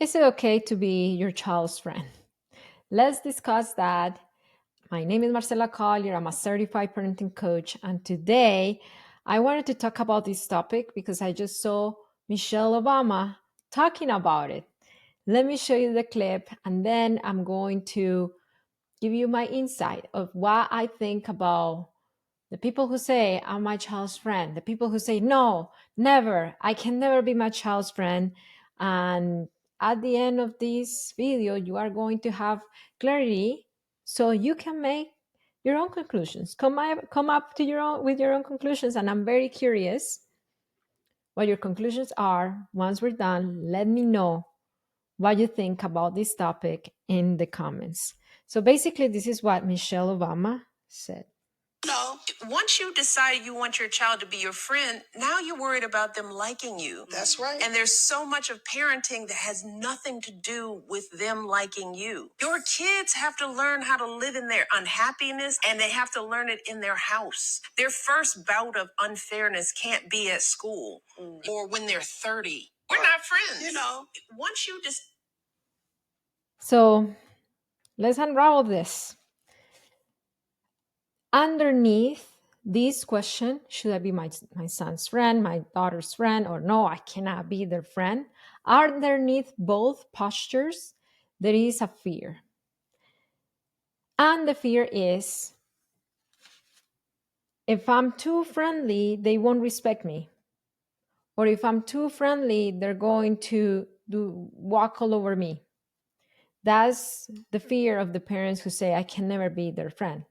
Is it okay to be your child's friend? Let's discuss that. My name is Marcela Collier. I'm a certified parenting coach. And today I wanted to talk about this topic because I just saw Michelle Obama talking about it. Let me show you the clip, and then I'm going to give you my insight of what I think about the people who say, I'm my child's friend, the people who say, no, never, I can never be my child's friend. And at the end of this video, you are going to have clarity so you can make your own conclusions. Come up to your own with your own conclusions. And I'm very curious what your conclusions are. Once we're done, let me know what you think about this topic in the comments. So basically, this is what Michelle Obama said. No. Once you decide you want your child to be your friend, now you're worried about them liking you. That's right. And there's so much of parenting that has nothing to do with them liking you. Your kids have to learn how to live in their unhappiness, and they have to learn it in their house. Their first bout of unfairness can't be at school or when they're 30. We're not friends. Once you just So let's unravel this. Underneath this question, should I be my son's friend, my daughter's friend, or no, I cannot be their friend? Underneath both postures, there is a fear. And the fear is, if I'm too friendly, they won't respect me. Or if I'm too friendly, they're going to walk all over me. That's the fear of the parents who say, I can never be their friend.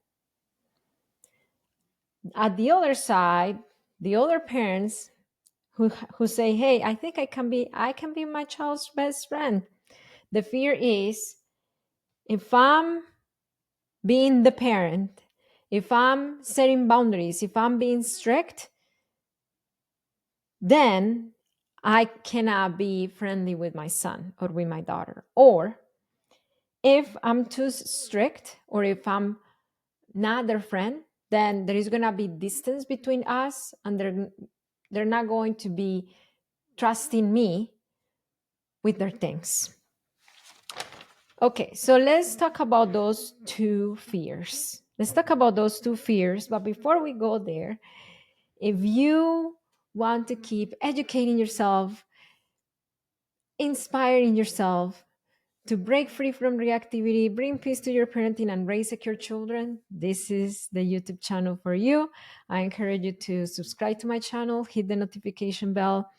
At the other side, the other parents who say, hey, I think I can be my child's best friend. The fear is, if I'm being the parent, if I'm setting boundaries, if I'm being strict, then I cannot be friendly with my son or with my daughter. Or if I'm too strict, or if I'm not their friend, then there is going to be distance between us, and they're not going to be trusting me with their things. Okay, so let's talk about those two fears. But before we go there, if you want to keep educating yourself, inspiring yourself to break free from reactivity, bring peace to your parenting, and raise secure children, this is the YouTube channel for you. I encourage you to subscribe to my channel, hit the notification bell,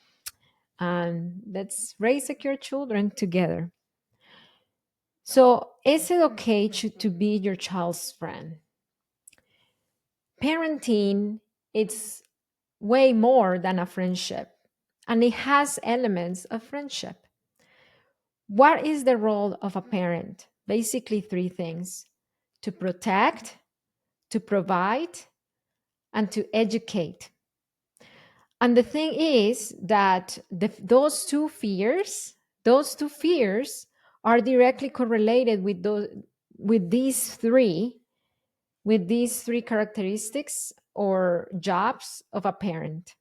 and let's raise secure children together. So, is it okay to be your child's friend? Parenting, it's way more than a friendship, and it has elements of friendship. What is the role of a parent? Basically, three things: to protect, to provide, and to educate. And the thing is that those two fears are directly correlated with these three characteristics or jobs of a parent.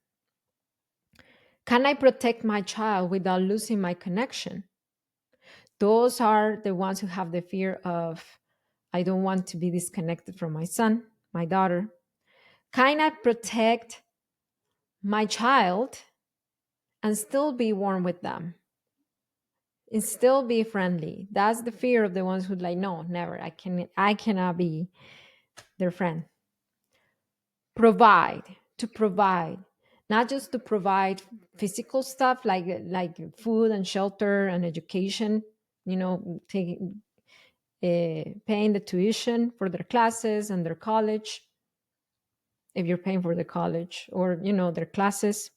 Can I protect my child without losing my connection? Those are the ones who have the fear of, I don't want to be disconnected from my son, my daughter. Can I protect my child and still be warm with them and still be friendly? That's the fear of the ones who like, no, never. I cannot be their friend. To provide, not just to provide physical stuff like food and shelter and education, taking paying the tuition for their classes and their college, if you're paying for the college or their classes.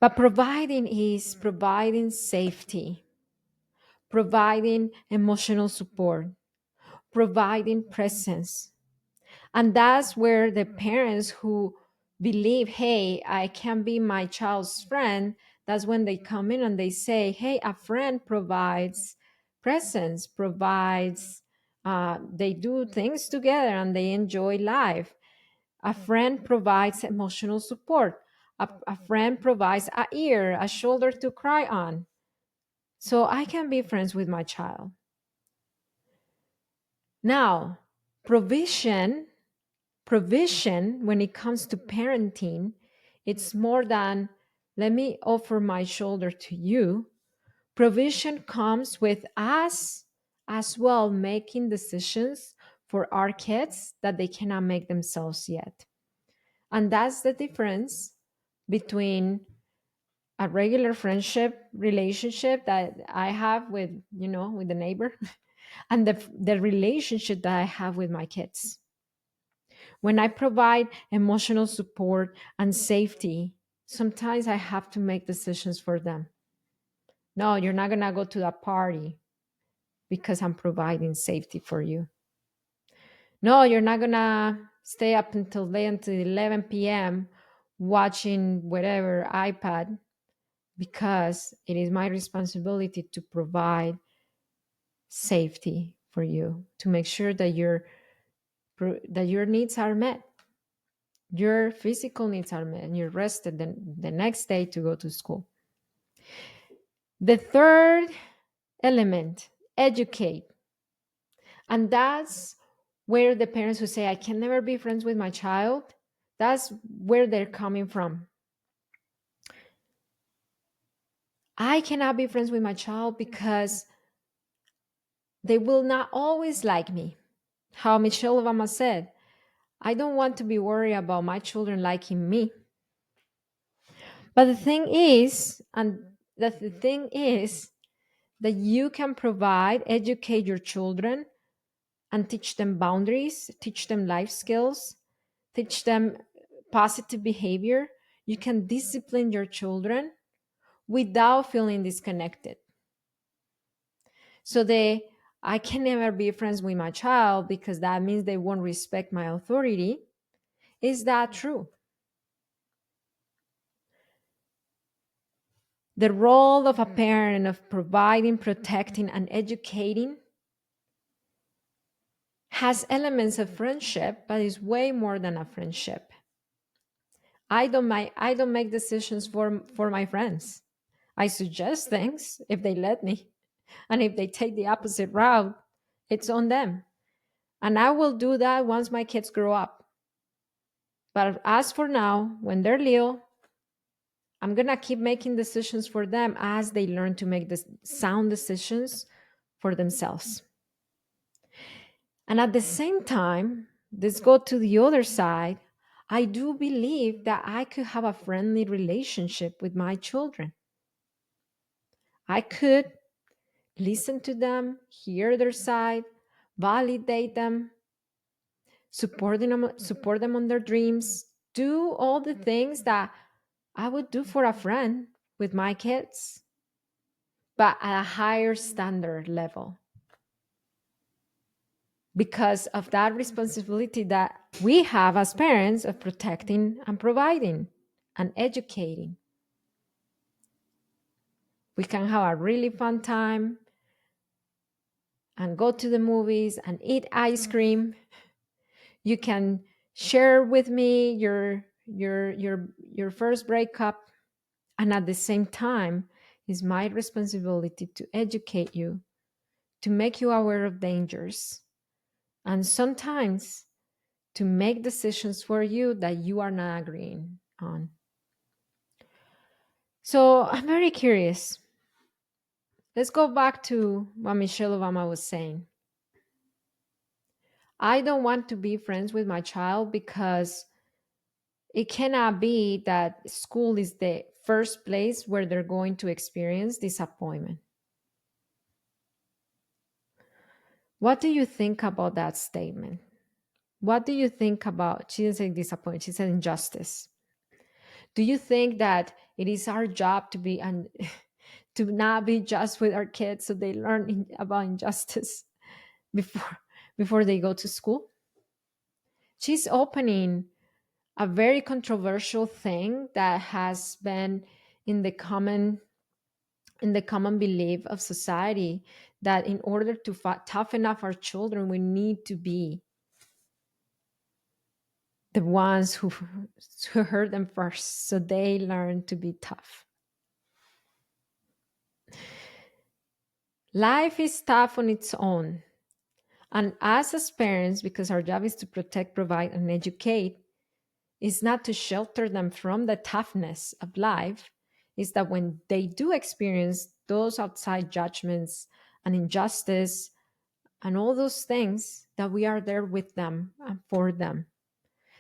But providing is providing safety, providing emotional support, providing presence. And that's where the parents who believe, hey, I can be my child's friend, that's when they come in and they say, hey, a friend provides presence, they do things together and they enjoy life. A friend provides emotional support. A friend provides a ear, a shoulder to cry on. so I can be friends with my child. Now, provision, provision when it comes to parenting, it's more than let me offer my shoulder to you. Provision comes with us as well making decisions for our kids that they cannot make themselves yet. And that's the difference between a regular friendship relationship that I have with, with the neighbor and the relationship that I have with my kids. When I provide emotional support and safety, sometimes I have to make decisions for them. No, you're not going to go to that party because I'm providing safety for you. No, you're not going to stay up until late until 11 p.m. watching whatever iPad because it is my responsibility to provide safety for you, to make sure that your needs are met, your physical needs are met, and you're rested the next day to go to school. The third element, educate. And that's where the parents who say, I can never be friends with my child, that's where they're coming from. I cannot be friends with my child because they will not always like me. How Michelle Obama said, I don't want to be worried about my children liking me. But the thing is, that you can provide, educate your children and teach them boundaries, teach them life skills, teach them positive behavior. You can discipline your children without feeling disconnected. So I can never be friends with my child because that means they won't respect my authority. Is that true? The role of a parent of providing, protecting, and educating has elements of friendship, but is way more than a friendship. I don't make decisions for my friends. I suggest things if they let me. And if they take the opposite route, it's on them. And I will do that once my kids grow up. But as for now, when they're little, I'm going to keep making decisions for them as they learn to make the sound decisions for themselves. And at the same time, let's go to the other side. I do believe that I could have a friendly relationship with my children. I could listen to them, hear their side, validate them, support them on their dreams, do all the things that I would do for a friend with my kids, but at a higher standard level because of that responsibility that we have as parents of protecting and providing and educating. We can have a really fun time and go to the movies and eat ice cream. You can share with me your first breakup, and at the same time it's my responsibility to educate you, to make you aware of dangers, and sometimes to make decisions for you that you are not agreeing on. So I'm very curious. Let's go back to what Michelle Obama was saying. I don't want to be friends with my child because it cannot be that school is the first place where they're going to experience disappointment. What do you think about that statement? What do you think about, she didn't say disappointment, she said injustice. Do you think that it is our job to be to not be just with our kids so they learn about injustice before before they go to school? She's opening a very controversial thing that has been in the common belief of society, that in order to toughen up our children, we need to be the ones who hurt them first so they learn to be tough. Life is tough on its own. And us as parents, because our job is to protect, provide, and educate, is not to shelter them from the toughness of life, is that when they do experience those outside judgments and injustice and all those things, that we are there with them and for them.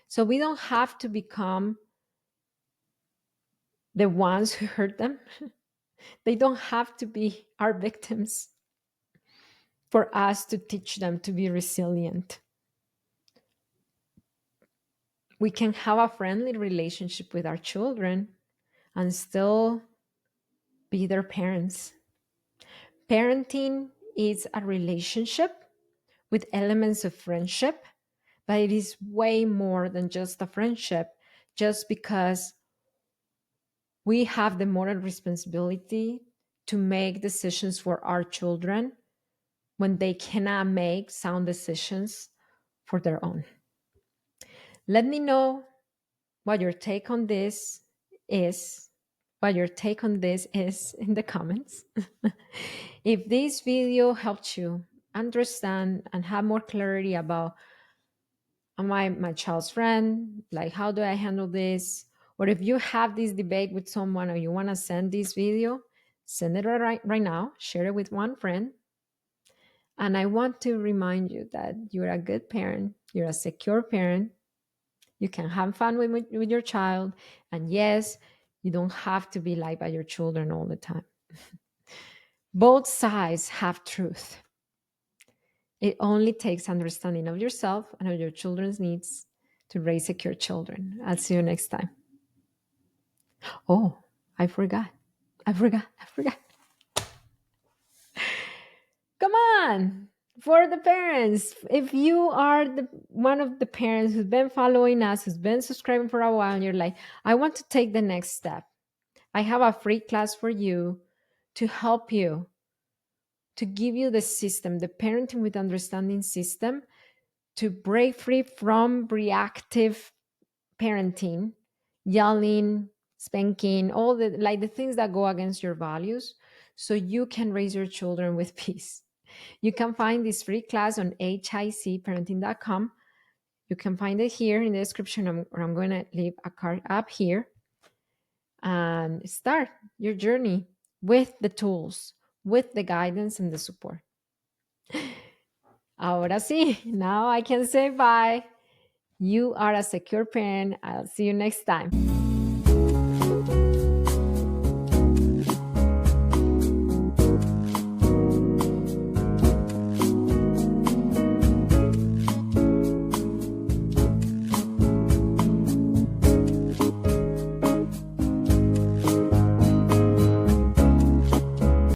So we don't have to become the ones who hurt them. They don't have to be our victims for us to teach them to be resilient. We can have a friendly relationship with our children and still be their parents. Parenting is a relationship with elements of friendship, but it is way more than just a friendship, just because we have the moral responsibility to make decisions for our children when they cannot make sound decisions for their own. Let me know what your take on this is. What your take on this is in the comments. If this video helped you understand and have more clarity about, am I my child's friend? Like, how do I handle this? Or if you have this debate with someone or you want to send this video, send it right now, share it with one friend. And I want to remind you that you're a good parent, you're a secure parent, you can have fun with your child. And yes, you don't have to be liked by your children all the time. Both sides have truth. It only takes understanding of yourself and of your children's needs to raise secure children. I'll see you next time. Oh, I forgot. I forgot. I forgot. Come on. For the parents, if you are one of the parents who's been following us, who's been subscribing for a while, and you're like, I want to take the next step, I have a free class for you to help you, to give you the system, the parenting with understanding system, to break free from reactive parenting, yelling, spanking, all the things that go against your values, so you can raise your children with peace. You can find this free class on hicparenting.com. You can find it here in the description, or I'm going to leave a card up here, and start your journey with the tools, with the guidance and the support. Ahora sí, now I can say bye. You are a secure parent. I'll see you next time.